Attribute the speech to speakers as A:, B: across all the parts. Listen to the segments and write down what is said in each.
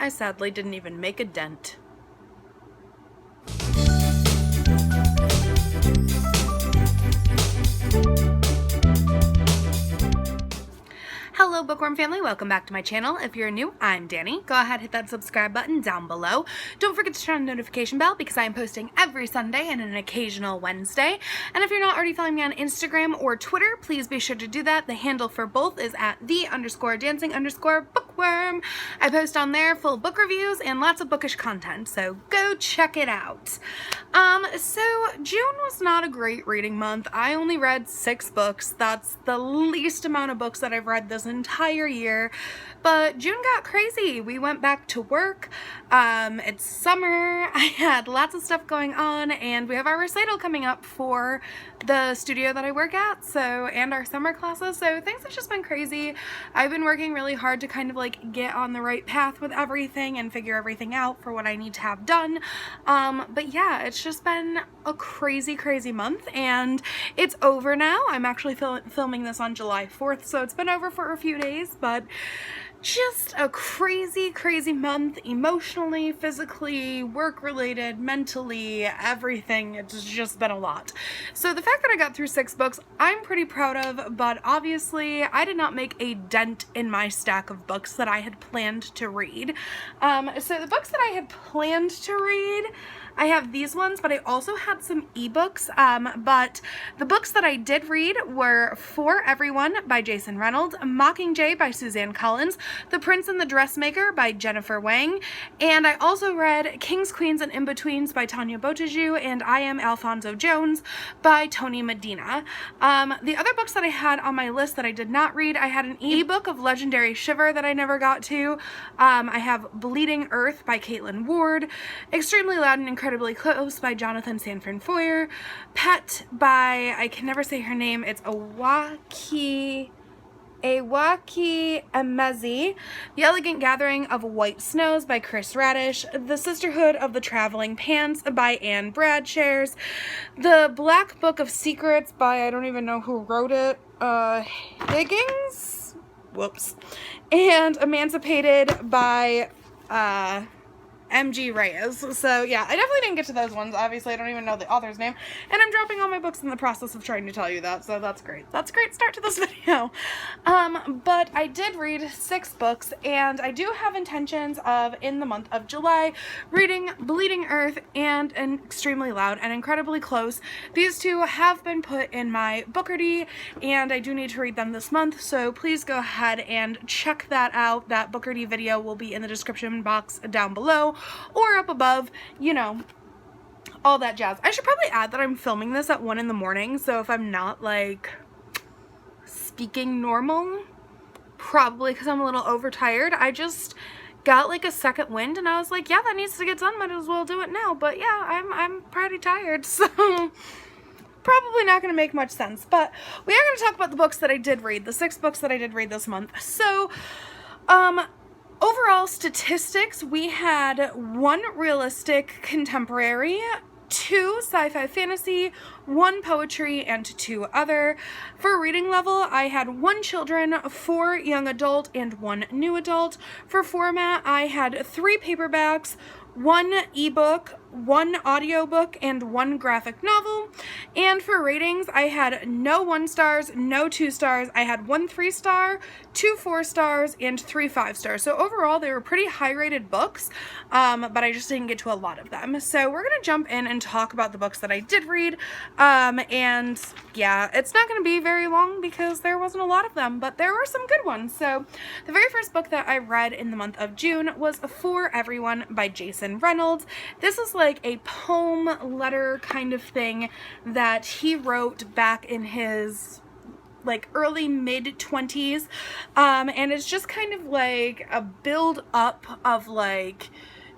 A: I sadly didn't even make a dent. Hello Bookworm family, welcome back to my channel. If you're new, I'm Danny. Go ahead, hit that subscribe button down below. Don't forget to turn on the notification bell because I am posting every Sunday and an occasional Wednesday. And if you're not already following me on Instagram or Twitter, please be sure to do that. The handle for both is at @the_dancing_bookworm. I post on there full book reviews and lots of bookish content, so go check it out. So June was not a great reading month. I only read 6 books. That's the least amount of books that I've read this entire year, but June got crazy. We went back to work. It's summer. I had lots of stuff going on, and we have our recital coming up for the studio that I work at, and our summer classes, so things have just been crazy. I've been working really hard to kind of like get on the right path with everything and figure everything out for what I need to have done. But yeah, it's just been a crazy month, and it's over now. I'm actually filming this on July 4th, so it's been over for a few days, but just a crazy month, emotionally, physically, work-related, mentally, everything. It's just been a lot. So the fact that I got through 6 books, I'm pretty proud of, but obviously I did not make a dent in my stack of books that I had planned to read. So the books that I had planned to read, I have these ones, but I also had some ebooks, but the books that I did read were For Everyone by Jason Reynolds, Mockingjay by Suzanne Collins, The Prince and the Dressmaker by Jennifer Wang, and I also read Kings, Queens, and In-Betweens by Tanya, and I Am Alfonzo Jones by Tony Medina. The other books that I had on my list that I did not read, I had an ebook of Legendary Shiver that I never got to. I have Bleeding Earth by Caitlin Ward, Extremely Loud and Incredibly Close by Jonathan Sanford Foer, Pet by, I can never say her name, it's Awaki Emezi, The Elegant Gathering of White Snows by Chris Radish, The Sisterhood of the Traveling Pants by Anne Bradshares, The Black Book of Secrets by, I don't even know who wrote it, Higgins? Whoops. And Emancipated by, M.G. Reyes. So yeah, I definitely didn't get to those ones. Obviously, I don't even know the author's name, and I'm dropping all my books in the process of trying to tell you that, so that's great. That's a great start to this video. But I did read 6 books, and I do have intentions of, in the month of July, reading Bleeding Earth and Extremely Loud and Incredibly Close. These 2 have been put in my Bookerty, and I do need to read them this month, so please go ahead and check that out. That Bookerty video will be in the description box down below, or up above, you know, all that jazz. I should probably add that I'm filming this at 1 in the morning, so if I'm not, like, speaking normal, probably because I'm a little overtired. I just got, like, a second wind, and I was like, yeah, that needs to get done, might as well do it now, but yeah, I'm pretty tired, so probably not going to make much sense. But we are going to talk about the books that I did read, the 6 books that I did read this month. So, overall statistics, we had 1 realistic contemporary, 2 sci-fi fantasy, 1 poetry, and 2 other. For reading level, I had 1 children, 4 young adult, and 1 new adult. For format, I had 3 paperbacks, 1 ebook, 1 audiobook, and 1 graphic novel. And for ratings, I had no 1 stars, no 2 stars. I had 1 3-star, 2 4-stars, and 3 5-stars. So overall, they were pretty high-rated books, but I just didn't get to a lot of them. So we're going to jump in and talk about the books that I did read. And yeah, it's not going to be very long because there wasn't a lot of them, but there were some good ones. So the very first book that I read in the month of June was For Everyone by Jason Reynolds. This is like a poem letter kind of thing that he wrote back in his like early mid-20s, and it's just kind of like a build up of like,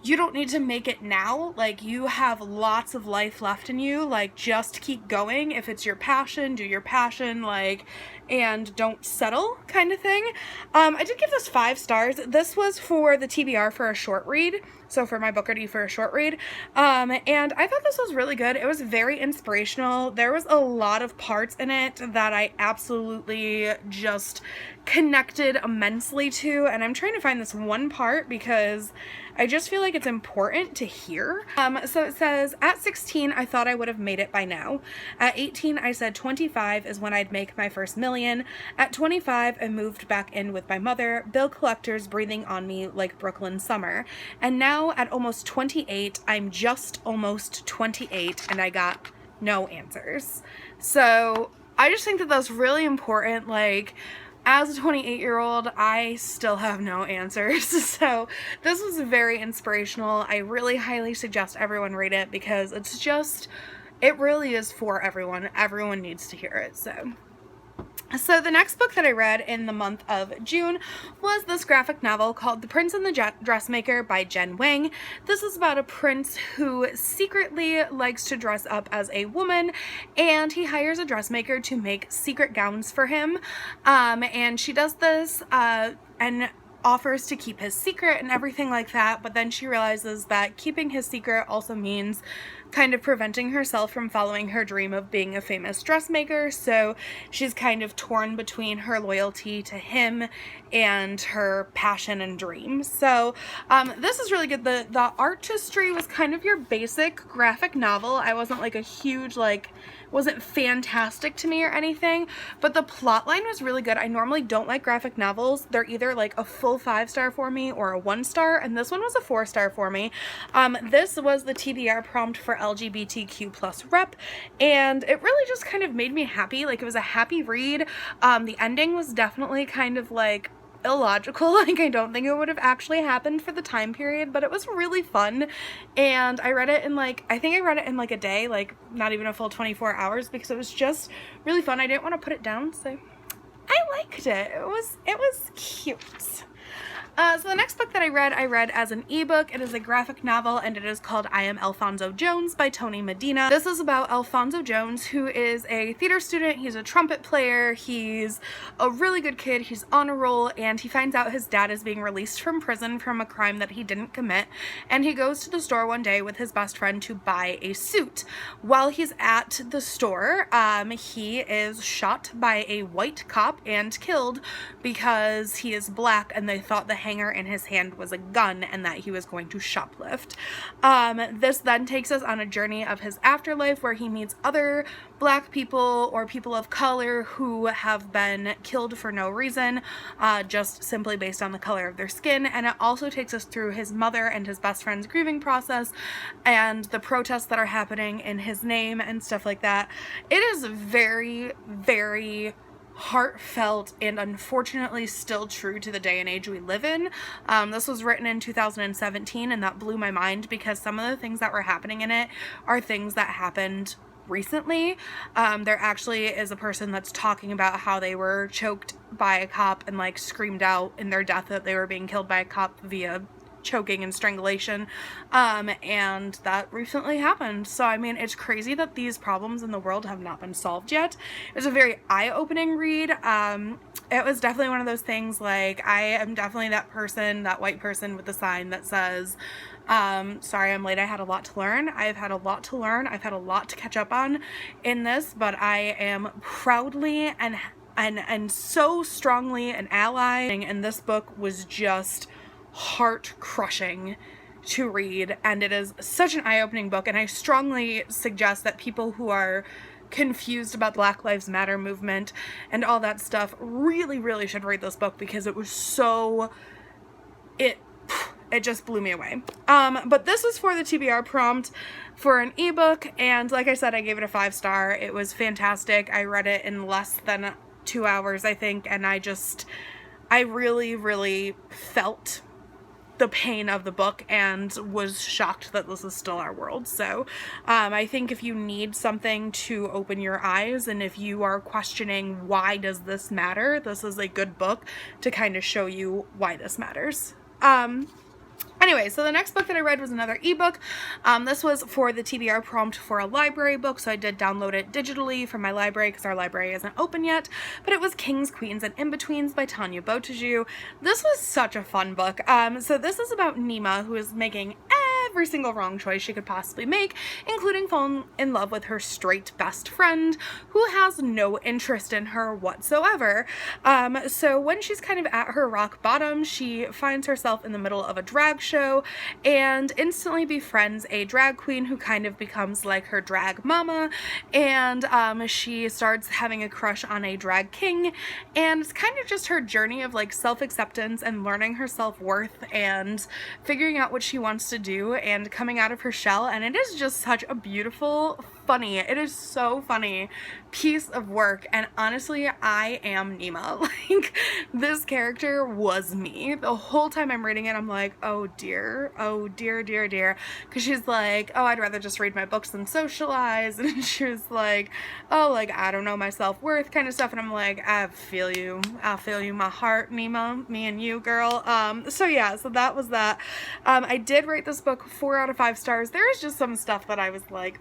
A: you don't need to make it now, like you have lots of life left in you, like just keep going. If it's your passion, do your passion, like and don't settle kind of thing. I did give this 5 stars. This was for the TBR for a short read, so for my book review for a short read, and I thought this was really good. It was very inspirational. There was a lot of parts in it that I absolutely just connected immensely to, and I'm trying to find this one part because I just feel like it's important to hear. So it says, at 16, I thought I would have made it by now. At 18, I said 25 is when I'd make my first million. At 25, I moved back in with my mother, bill collectors breathing on me like Brooklyn summer. And now at almost 28, I'm just almost 28, and I got no answers. So I just think that that's really important. Like, as a 28-year-old, I still have no answers. So this was very inspirational. I really highly suggest everyone read it because it's just, it really is for everyone. Everyone needs to hear it. So the next book that I read in the month of June was this graphic novel called The Prince and the Dressmaker by Jen Wang. This is about a prince who secretly likes to dress up as a woman, and he hires a dressmaker to make secret gowns for him. And she does this and offers to keep his secret and everything like that, but then she realizes that keeping his secret also means kind of preventing herself from following her dream of being a famous dressmaker, so she's kind of torn between her loyalty to him and her passion and dream. So this is really good. The artistry was kind of your basic graphic novel. I wasn't like a huge, like, wasn't fantastic to me or anything, but the plot line was really good. I normally don't like graphic novels. They're either like a full 5-star for me or a 1-star, and this one was a 4-star for me. This was the TBR prompt for LGBTQ+ rep, and it really just kind of made me happy. Like, it was a happy read. The ending was definitely kind of like illogical. Like, I don't think it would have actually happened for the time period, but it was really fun, and I read it in like, I think I read it in like a day, like not even a full 24 hours, because it was just really fun. I didn't want to put it down, so I liked it. It was cute. So the next book that I read as an ebook. It is a graphic novel, and it is called I Am Alfonzo Jones by Tony Medina. This is about Alfonzo Jones, who is a theater student. He's a trumpet player. He's a really good kid. He's on a roll, and he finds out his dad is being released from prison from a crime that he didn't commit, and he goes to the store one day with his best friend to buy a suit. While he's at the store, he is shot by a white cop and killed because he is black, and they thought the hanger in his hand was a gun and that he was going to shoplift. This then takes us on a journey of his afterlife, where he meets other black people or people of color who have been killed for no reason, just simply based on the color of their skin. And it also takes us through his mother and his best friend's grieving process and the protests that are happening in his name and stuff like that. It is very, very heartfelt and unfortunately still true to the day and age we live in. This was written in 2017, and that blew my mind because some of the things that were happening in it are things that happened recently. There actually is a person that's talking about how they were choked by a cop and like screamed out in their death that they were being killed by a cop via choking and strangulation, and that recently happened. So I mean, it's crazy that these problems in the world have not been solved yet. It was a very eye-opening read. It was definitely one of those things, like, I am definitely that person, that white person with the sign that says, sorry I'm late, I had a lot to learn. I've had a lot to learn. I've had a lot to catch up on in this, but I am proudly and so strongly an ally, and this book was just heart-crushing to read, and it is such an eye-opening book, and I strongly suggest that people who are confused about Black Lives Matter movement and all that stuff really should read this book, because it was so, it just blew me away. But this was for the TBR prompt for an ebook, and like I said, I gave it a 5-star. It was fantastic. I read it in less than 2 hours, I think, and I really felt the pain of the book and was shocked that this is still our world. So I think if you need something to open your eyes, and if you are questioning why does this matter, this is a good book to kind of show you why this matters. Anyway, so the next book that I read was another ebook. This was for the TBR prompt for a library book, so I did download it digitally from my library because our library isn't open yet, but it was Kings, Queens, and In-Betweens by Tanya Botas. This was such a fun book. So this is about Nima, who is making every single wrong choice she could possibly make, including falling in love with her straight best friend, who has no interest in her whatsoever. So when she's kind of at her rock bottom, she finds herself in the middle of a drag show and instantly befriends a drag queen who kind of becomes like her drag mama, and she starts having a crush on a drag king, and it's kind of just her journey of like self-acceptance and learning her self-worth and figuring out what she wants to do and coming out of her shell. And it is just such a beautiful, funny, it is so funny piece of work. And honestly, I am Nima. Like, this character was me. The whole time I'm reading it, I'm like, oh dear, dear. Because she's like, oh, I'd rather just read my books than socialize. And she was like, oh, like, I don't know my self-worth kind of stuff. And I'm like, I feel you, my heart, Nima, me and you, girl. So yeah, so that was that. I did rate this book 4 out of 5 stars. There was just some stuff that I was like,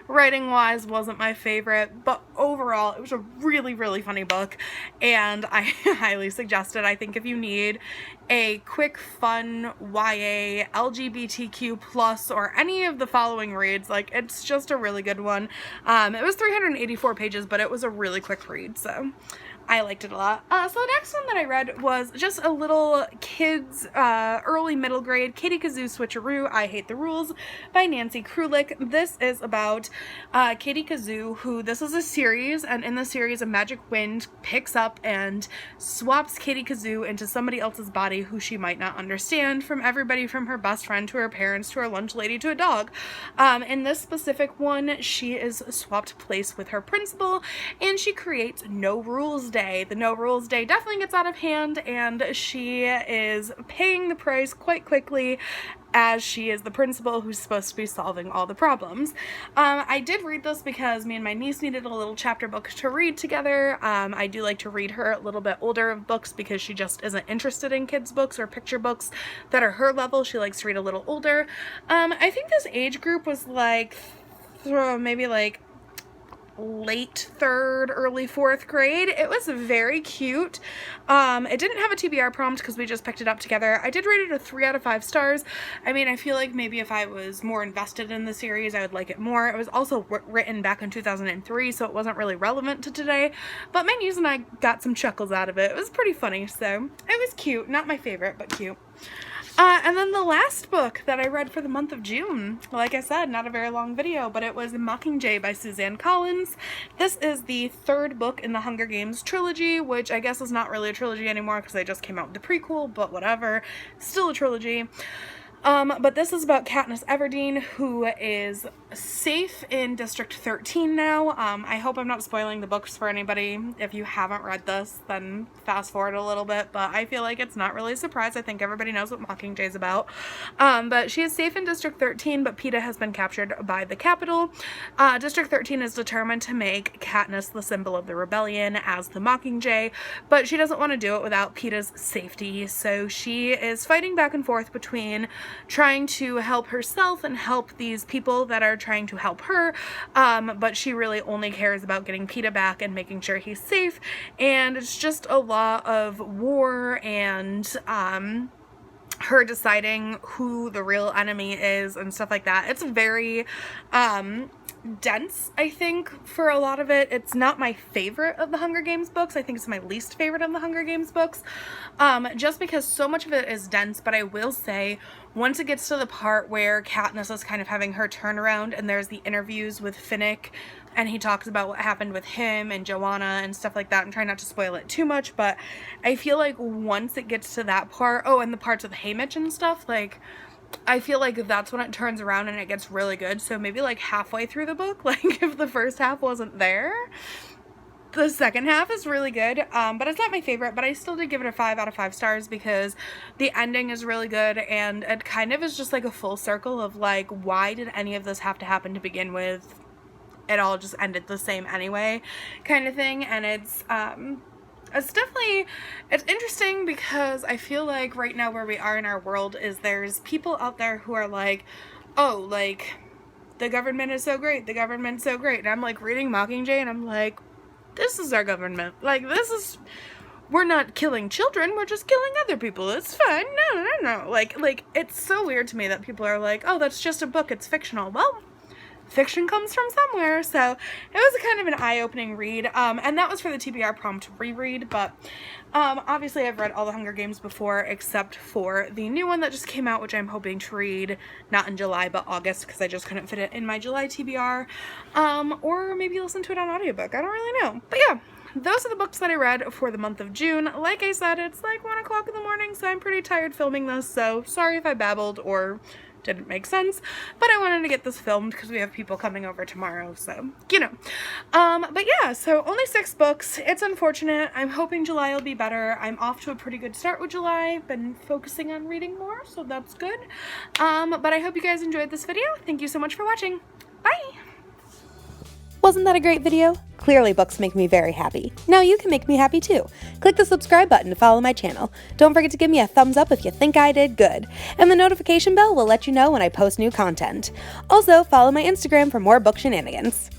A: writing wise wasn't my favorite, but overall it was a really, really funny book, and I highly suggest it. I think if you need a quick, fun YA, LGBTQ plus, or any of the following reads, like, it's just a really good one. It was 384 pages, but it was a really quick read, so I liked it a lot. So the next one that I read was just a little kids, early middle grade, Katie Kazoo Switcheroo, I Hate the Rules by Nancy Krulik. This is about Katie Kazoo, who, this is a series, and in the series a magic wind picks up and swaps Katie Kazoo into somebody else's body who she might not understand, from everybody from her best friend to her parents to her lunch lady to a dog. In this specific one, she is swapped place with her principal, and she creates No Rules Day. The No Rules Day definitely gets out of hand, and she is paying the price quite quickly, as she is the principal who's supposed to be solving all the problems. I did read this because me and my niece needed a little chapter book to read together. I do like to read her a little bit older books because she just isn't interested in kids books or picture books that are her level. She likes to read a little older. I think this age group was like maybe like late 3rd, early 4th grade. It was very cute. It didn't have a TBR prompt because we just picked it up together. I did rate it a 3 out of 5 stars. I mean, I feel like maybe if I was more invested in the series, I would like it more. It was also written back in 2003, so it wasn't really relevant to today, but my niece and I got some chuckles out of it. It was pretty funny, so it was cute. Not my favorite, but cute. And then the last book that I read for the month of June, like I said, not a very long video, but it was Mockingjay by Suzanne Collins. This is the 3rd book in the Hunger Games trilogy, which I guess is not really a trilogy anymore because they just came out with the prequel, but whatever, still a trilogy. But this is about Katniss Everdeen, who is safe in District 13 now. I hope I'm not spoiling the books for anybody. If you haven't read this, then fast forward a little bit, but I feel like it's not really a surprise. I think everybody knows what Mockingjay is about. But she is safe in District 13, but Peeta has been captured by the Capitol. District 13 is determined to make Katniss the symbol of the rebellion as the Mockingjay, but she doesn't want to do it without Peeta's safety, so she is fighting back and forth between trying to help herself and help these people that are trying to help her, but she really only cares about getting Peeta back and making sure he's safe, and it's just a lot of war and her deciding who the real enemy is and stuff like that. It's very dense, I think, for a lot of it. It's not my favorite of the Hunger Games books. I think it's my least favorite of the Hunger Games books, just because so much of it is dense. But I will say, once it gets to the part where Katniss is kind of having her turnaround and there's the interviews with Finnick and he talks about what happened with him and Joanna and stuff like that, I'm trying not to spoil it too much, but I feel like once it gets to that part, oh, and the parts with Haymitch and stuff, like, I feel like that's when it turns around and it gets really good. So maybe like halfway through the book, like if the first half wasn't there, the second half is really good, but it's not my favorite, but I still did give it a 5 out of 5 stars because the ending is really good, and it kind of is just like a full circle of like, why did any of this have to happen to begin with? It all just ended the same anyway, kind of thing. And it's it's interesting because I feel like right now where we are in our world is there's people out there who are like, oh, like, the government is so great, the government's so great. And I'm like reading Mockingjay and I'm like, this is our government. Like, we're not killing children, we're just killing other people. It's fine. No. Like, it's so weird to me that people are like, oh, that's just a book, it's fictional. Well, fiction comes from somewhere, so it was a kind of an eye-opening read, and that was for the TBR prompt reread, but obviously I've read all the Hunger Games before, except for the new one that just came out, which I'm hoping to read, not in July, but August, because I just couldn't fit it in my July TBR, or maybe listen to it on audiobook, I don't really know, but yeah. Those are the books that I read for the month of June. Like I said, it's like 1 o'clock in the morning, so I'm pretty tired filming this, so sorry if I babbled or didn't make sense, but I wanted to get this filmed because we have people coming over tomorrow, so, you know. But yeah, so only 6 books. It's unfortunate. I'm hoping July will be better. I'm off to a pretty good start with July. Been focusing on reading more, so that's good. But I hope you guys enjoyed this video. Thank you so much for watching. Bye!
B: Wasn't that a great video? Clearly books make me very happy. Now you can make me happy too. Click the subscribe button to follow my channel. Don't forget to give me a thumbs up if you think I did good. And the notification bell will let you know when I post new content. Also, follow my Instagram for more book shenanigans.